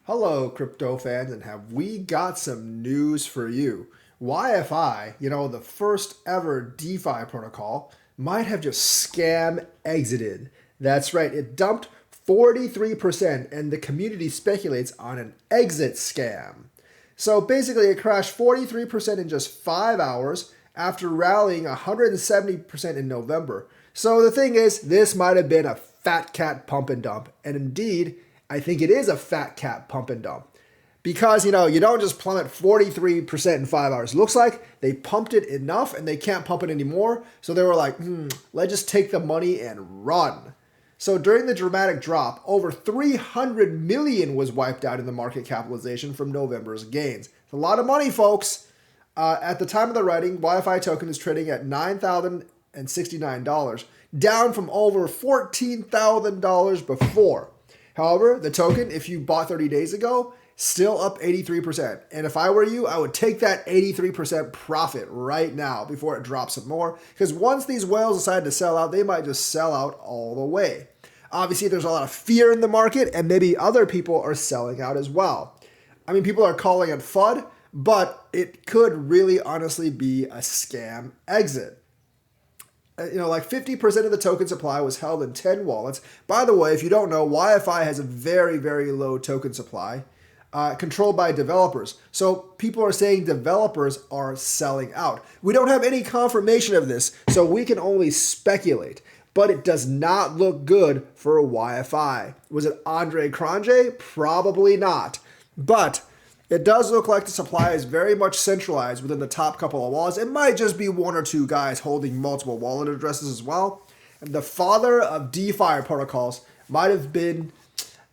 Hello, crypto fans, and have we got some news for you? YFI, the first ever DeFi protocol, might have just scam exited. That's right, it dumped 43%, and the community speculates on an exit scam. So basically, it crashed 43% in just 5 hours after rallying 170% in November. So the thing is, this might have been a fat cat pump and dump, and indeed, I think it is a fat cat pump and dump. Because, you don't just plummet 43% in 5 hours. It looks like they pumped it enough and they can't pump it anymore. So they were like, let's just take the money and run. So during the dramatic drop, over 300 million was wiped out in the market capitalization from November's gains. It's a lot of money, folks. At the time of the writing, YFI token is trading at $9,069, down from over $14,000 before. However, the token, if you bought 30 days ago, still up 83%. And if I were you, I would take that 83% profit right now before it drops some more. Because once these whales decide to sell out, they might just sell out all the way. Obviously, there's a lot of fear in the market, and maybe other people are selling out as well. I mean, people are calling it FUD, but it could really honestly be a scam exit. Like 50% of the token supply was held in 10 wallets. By the way, if you don't know, YFI has a very, very low token supply controlled by developers. So people are saying developers are selling out. We don't have any confirmation of this, so we can only speculate. But it does not look good for YFI. Was it Andre Cronje? Probably not. But it does look like the supply is very much centralized within the top couple of wallets. It might just be one or two guys holding multiple wallet addresses as well. And the father of DeFi protocols might have been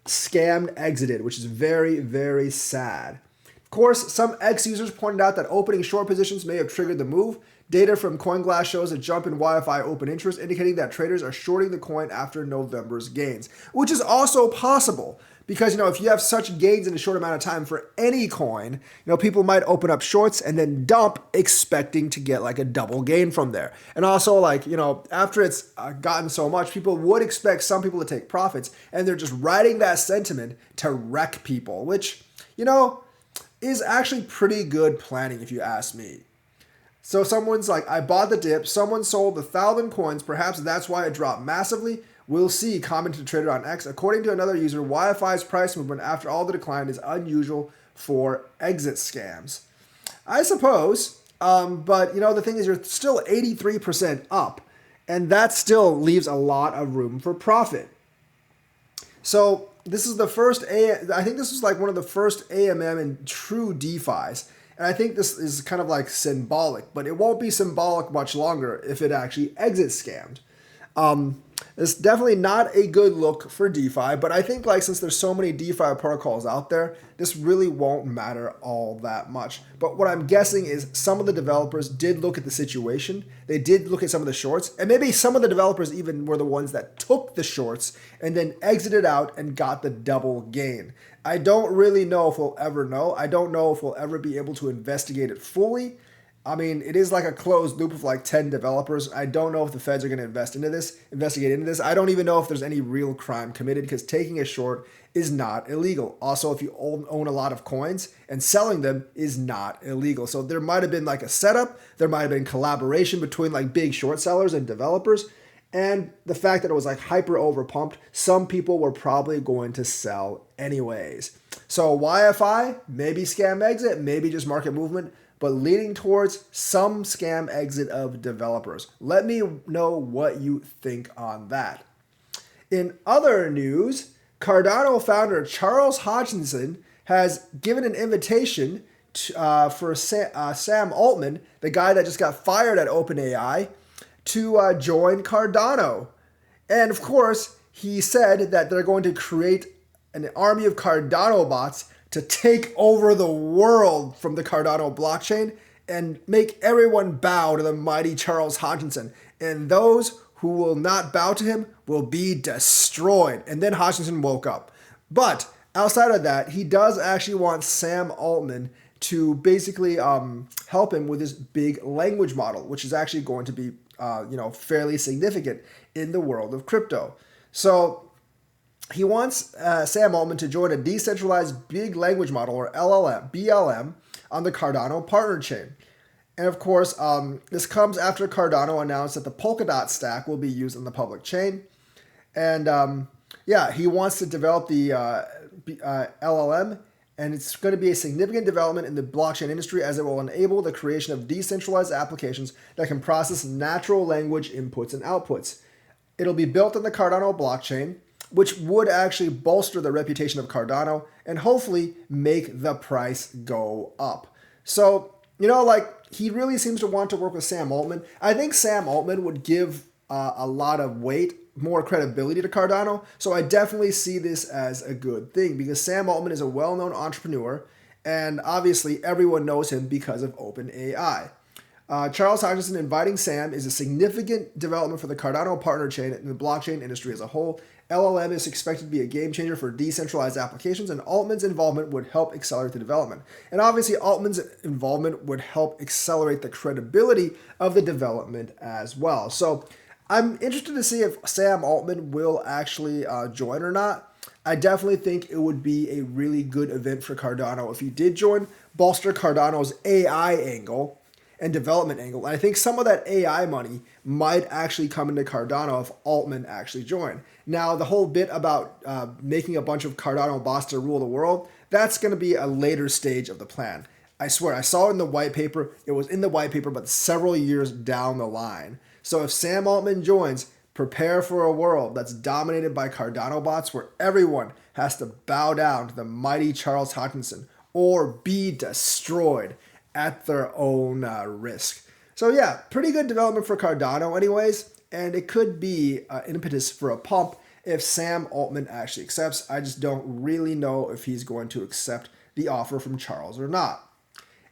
scammed exited, which is very, very sad. Of course, some ex-users pointed out that opening short positions may have triggered the move. Data from CoinGlass shows a jump in YFI open interest, indicating that traders are shorting the coin after November's gains, which is also possible. Because, if you have such gains in a short amount of time for any coin, people might open up shorts and then dump expecting to get like a double gain from there. And also after it's gotten so much, people would expect some people to take profits, and they're just riding that sentiment to wreck people, which, is actually pretty good planning if you ask me. So someone's like, I bought the dip, someone sold 1,000 coins, perhaps that's why it dropped massively. We'll see, commented a trader on X. According to another user, YFI's price movement after all the decline is unusual for exit scams. I suppose, but the thing is you're still 83% up, and that still leaves a lot of room for profit. So this is the first, I think this was like one of the first AMM and true DeFis. And I think this is kind of like symbolic, but it won't be symbolic much longer if it actually exits scammed. It's definitely not a good look for DeFi, but I think since there's so many DeFi protocols out there, this really won't matter all that much. But what I'm guessing is some of the developers did look at the situation. They did look at some of the shorts, and maybe some of the developers even were the ones that took the shorts and then exited out and got the double gain. I don't really know if we'll ever know. I don't know if we'll ever be able to investigate it fully. I mean, it is like a closed loop of 10 developers. I don't know if the feds are going to investigate into this. I don't even know if there's any real crime committed because taking a short is not illegal. Also, if you own a lot of coins and selling them is not illegal. So there might have been a setup. There might have been collaboration between big short sellers and developers. And the fact that it was hyper overpumped, some people were probably going to sell anyways. So YFI, maybe scam exit, maybe just market movement, but leaning towards some scam exit of developers. Let me know what you think on that. In other news, Cardano founder Charles Hoskinson has given an invitation for Sam Altman, the guy that just got fired at OpenAI, to join Cardano. And of course, he said that they're going to create an army of Cardano bots to take over the world from the Cardano blockchain and make everyone bow to the mighty Charles Hoskinson. And those who will not bow to him will be destroyed. And then Hoskinson woke up. But outside of that, he does actually want Sam Altman to basically help him with his big language model, which is actually going to be fairly significant in the world of crypto. So he wants Sam Altman to join a decentralized big language model, or BLM, on the Cardano partner chain. And of course, this comes after Cardano announced that the Polkadot stack will be used on the public chain. And yeah, he wants to develop the LLM, and it's going to be a significant development in the blockchain industry as it will enable the creation of decentralized applications that can process natural language inputs and outputs. It'll be built on the Cardano blockchain, which would actually bolster the reputation of Cardano and hopefully make the price go up. So, he really seems to want to work with Sam Altman. I think Sam Altman would give a lot of weight, more credibility to Cardano. So I definitely see this as a good thing because Sam Altman is a well-known entrepreneur, and obviously everyone knows him because of OpenAI. Charles Hoskinson inviting Sam is a significant development for the Cardano partner chain and the blockchain industry as a whole. LLM is expected to be a game changer for decentralized applications, and Altman's involvement would help accelerate the development. And obviously, Altman's involvement would help accelerate the credibility of the development as well. So I'm interested to see if Sam Altman will actually join or not. I definitely think it would be a really good event for Cardano if he did join, bolster Cardano's AI angle and development angle. And I think some of that AI money might actually come into Cardano if Altman actually joined. Now, the whole bit about making a bunch of Cardano bots to rule the world, that's going to be a later stage of the plan. I swear, I saw it in the white paper. It was in the white paper, but several years down the line. So if Sam Altman joins, prepare for a world that's dominated by Cardano bots where everyone has to bow down to the mighty Charles Hoskinson or be destroyed at their own risk. So yeah, pretty good development for Cardano anyways, and it could be an impetus for a pump if Sam Altman actually accepts. I just don't really know if he's going to accept the offer from Charles or not.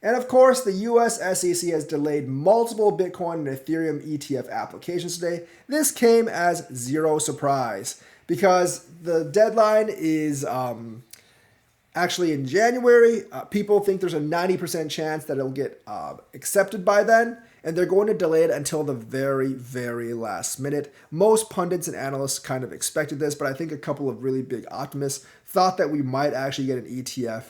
And of course, the US SEC has delayed multiple Bitcoin and Ethereum ETF applications today. This came as zero surprise because the deadline is actually in January. People think there's a 90% chance that it'll get accepted by then, and they're going to delay it until the very, very last minute. Most pundits and analysts kind of expected this, but I think a couple of really big optimists thought that we might actually get an ETF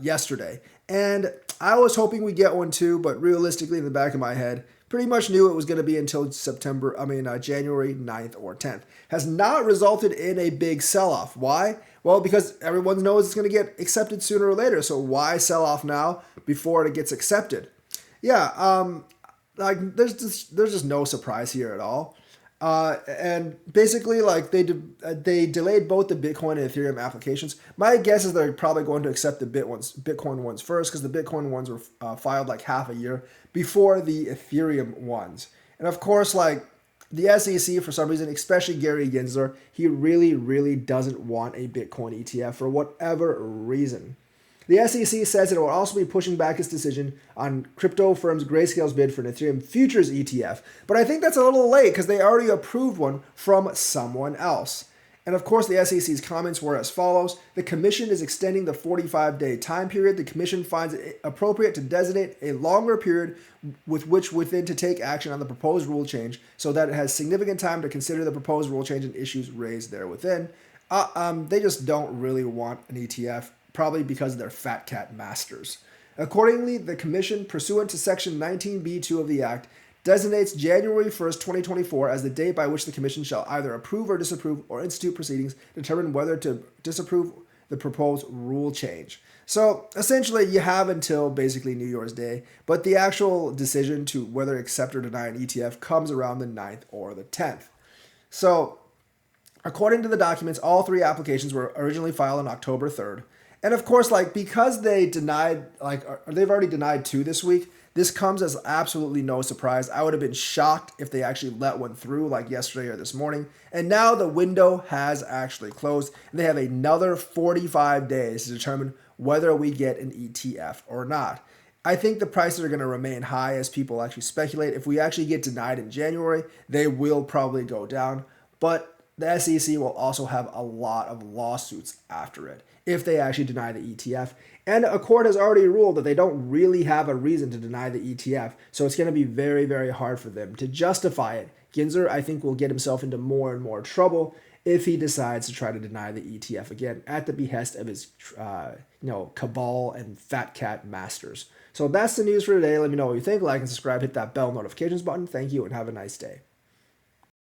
yesterday. And I was hoping we'd get one too, but realistically in the back of my head, pretty much knew it was going to be until January 9th or 10th. Has not resulted in a big sell-off. Why? Well, because everyone knows it's going to get accepted sooner or later. So why sell off now before it gets accepted? Yeah, there's just no surprise here at all. And basically, they delayed both the Bitcoin and Ethereum applications. My guess is they're probably going to accept the Bitcoin ones first, because the Bitcoin ones were filed like half a year before the Ethereum ones. And of course, the SEC, for some reason, especially Gary Gensler, he really, really doesn't want a Bitcoin ETF for whatever reason. The SEC says it will also be pushing back its decision on crypto firms Grayscale's bid for an Ethereum futures ETF. But I think that's a little late because they already approved one from someone else. And of course, the SEC's comments were as follows. The Commission is extending the 45-day time period. The Commission finds it appropriate to designate a longer period within to take action on the proposed rule change so that it has significant time to consider the proposed rule change and issues raised there within. They just don't really want an ETF. Probably because they're fat cat masters. Accordingly, the Commission, pursuant to Section 19b2 of the Act, designates January 1st, 2024 as the date by which the Commission shall either approve or disapprove or institute proceedings to determine whether to disapprove the proposed rule change. So essentially, you have until basically New Year's Day, but the actual decision to whether accept or deny an ETF comes around the 9th or the 10th. So according to the documents, all three applications were originally filed on October 3rd. And of course, because they denied, they've already denied two this week, this comes as absolutely no surprise. I would have been shocked if they actually let one through yesterday or this morning. And now the window has actually closed, and they have another 45 days to determine whether we get an ETF or not. I think the prices are going to remain high as people actually speculate. If we actually get denied in January, they will probably go down. But the SEC will also have a lot of lawsuits after it if they actually deny the ETF. And a court has already ruled that they don't really have a reason to deny the ETF, so it's going to be very, very hard for them to justify it. Gensler, I think, will get himself into more and more trouble, if he decides to try to deny the ETF again at the behest of his cabal and fat cat masters. So that's the news for today. Let me know what you think. Like and subscribe. Hit that bell notifications button. Thank you and have a nice day.